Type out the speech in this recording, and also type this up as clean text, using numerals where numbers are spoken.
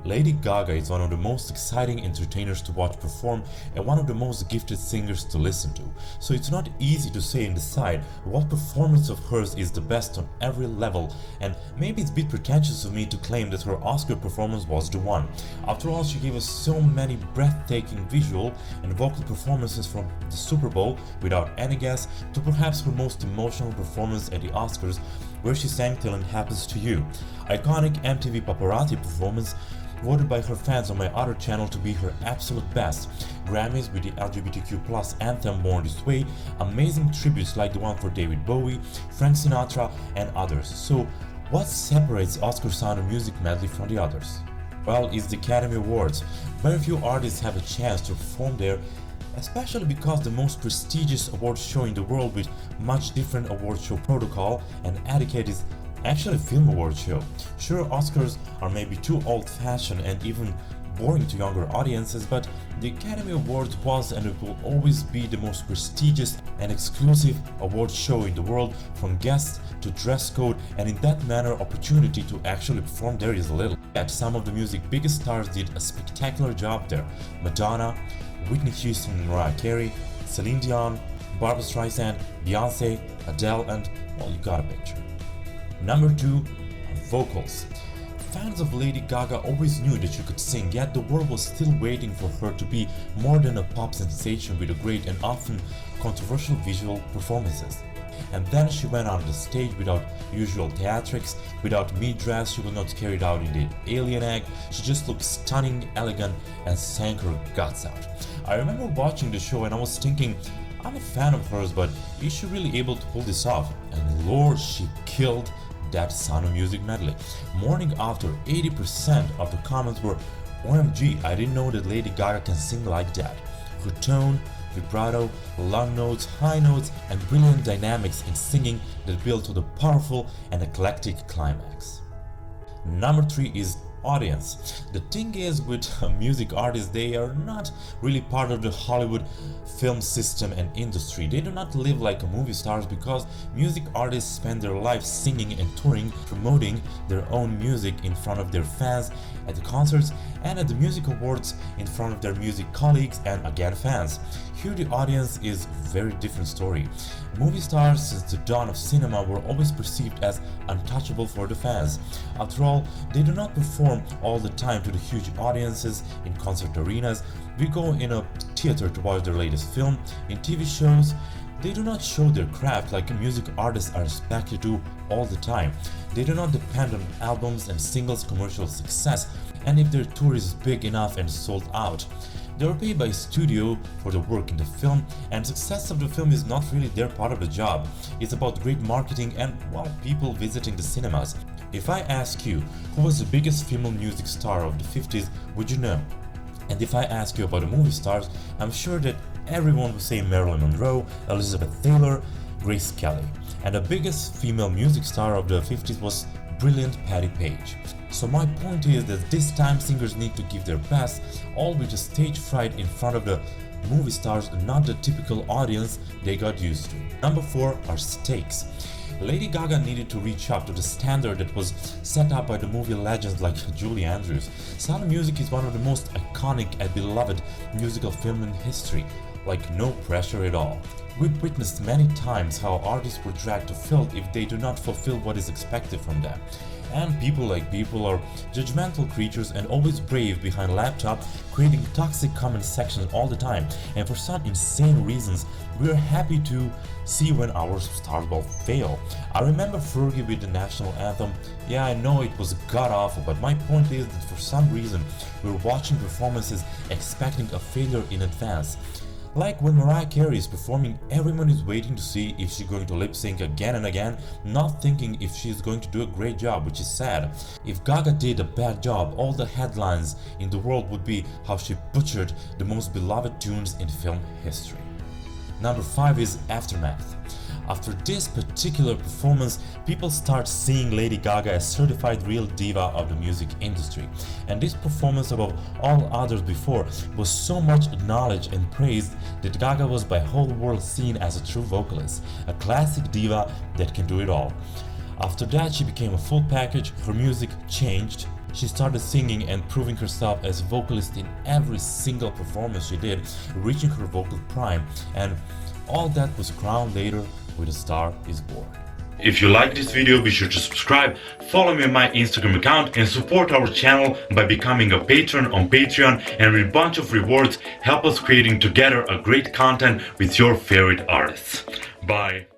Lady Gaga is one of the most exciting entertainers to watch perform and one of the most gifted singers to listen to. So it's not easy to say and decide what performance of hers is the best on every level, and maybe it's a bit pretentious of me to claim that her Oscar performance was the one. After all, she gave us so many breathtaking visual and vocal performances from the Super Bowl without any guess to perhaps her most emotional performance at the Oscars, where she sang Till It Happens to You. Iconic MTV Paparazzi performance voted by her fans on my other channel to be her absolute best. Grammys with the LGBTQ+ anthem Born This Way, amazing tributes like the one for David Bowie, Frank Sinatra and others. So what separates Oscar Sound of Music medley from the others? Well, it's the Academy Awards. Very few artists have a chance to perform there, especially because the most prestigious award show in the world with much different award show protocol and etiquette is actually a film award show. Sure, Oscars are maybe too old-fashioned and even boring to younger audiences, but the Academy Awards was and it will always be the most prestigious and exclusive award show in the world, from guests to dress code, and in that manner opportunity to actually perform there is little. Yet some of the music's biggest stars did a spectacular job there. Madonna, Whitney Houston and Mariah Carey, Celine Dion, Barbra Streisand, Beyonce, Adele, and well, you got a picture. Number 2, vocals. Fans of Lady Gaga always knew that she could sing, yet the world was still waiting for her to be more than a pop sensation with a great and often controversial visual performances. And then she went on the stage without usual theatrics, without mid-dress, she was not carried out in the alien egg, she just looked stunning, elegant and sang her guts out. I remember watching the show and I was thinking, I'm a fan of hers, but is she really able to pull this off? And Lord, she killed that Sound of Music medley. Morning after, 80% of the comments were, OMG, I didn't know that Lady Gaga can sing like that. Her tone, vibrato, long notes, high notes, and brilliant dynamics in singing that build to the powerful and eclectic climax. Number 3 is audience. The thing is with music artists, they are not really part of the Hollywood film system and industry. They do not live like movie stars because music artists spend their lives singing and touring, promoting their own music in front of their fans at the concerts and at the music awards in front of their music colleagues and again fans. Here the audience is a very different story. Movie stars since the dawn of cinema were always perceived as untouchable for the fans. After all, they do not perform all the time to the huge audiences in concert arenas. We go in a theater to watch their latest film. In TV shows, they do not show their craft like music artists are expected to all the time. They do not depend on albums and singles commercial success, and if their tour is big enough and sold out. They are paid by studio for the work in the film, and success of the film is not really their part of the job. It's about great marketing and, well, people visiting the cinemas. If I ask you who was the biggest female music star of the 50s, would you know? And if I ask you about the movie stars, I'm sure that everyone would say Marilyn Monroe, Elizabeth Taylor, Grace Kelly. And the biggest female music star of the 50s was brilliant Patti Page. So my point is that this time singers need to give their best, all with a stage fright in front of the movie stars and not the typical audience they got used to. Number 4 are stakes. Lady Gaga needed to reach up to the standard that was set up by the movie legends like Julie Andrews. Sound of Music is one of the most iconic and beloved musical films in history, like no pressure at all. We've witnessed many times how artists were dragged to filth if they do not fulfill what is expected from them. And people are judgmental creatures and always brave behind laptop, creating toxic comment sections all the time. And for some insane reasons, we are happy to see when our stars will fail. I remember Fergie with the national anthem. Yeah, I know it was god-awful, but my point is that for some reason, we're watching performances expecting a failure in advance. Like when Mariah Carey is performing, everyone is waiting to see if she's going to lip sync again and again, not thinking if she's going to do a great job, which is sad. If Gaga did a bad job, all the headlines in the world would be how she butchered the most beloved tunes in film history. Number 5 is Aftermath. After this particular performance, people start seeing Lady Gaga as certified real diva of the music industry. And this performance above all others before was so much acknowledged and praised that Gaga was by whole world seen as a true vocalist, a classic diva that can do it all. After that, she became a full package, her music changed, She started singing and proving herself as vocalist in every single performance she did, reaching her vocal prime, and all that was crowned later with A Star Is Born. If you like this video, be sure to subscribe, follow me on my Instagram account, and support our channel by becoming a patron on Patreon, and with a bunch of rewards help us creating together a great content with your favorite artists. Bye!